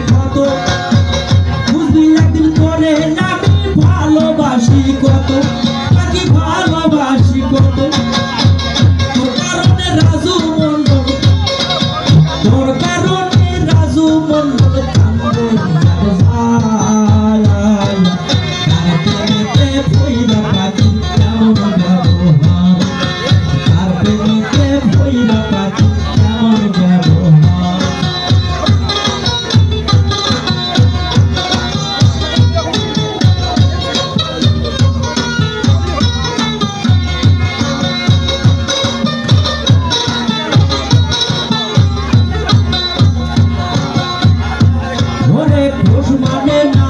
কত বুঝবি একদিন করে আমি ভালোবাসি কত পাখি ভালোবাসি কত তোর কারণে রাজু মন্ডল তোর কারণে রাজু মন্ডল কান্দে ভইরা পাখি কেমন ব্যবহার আর প্রেমিতে ভইরা পাখি কেমন ব্যবহার ওরে পশু মানে না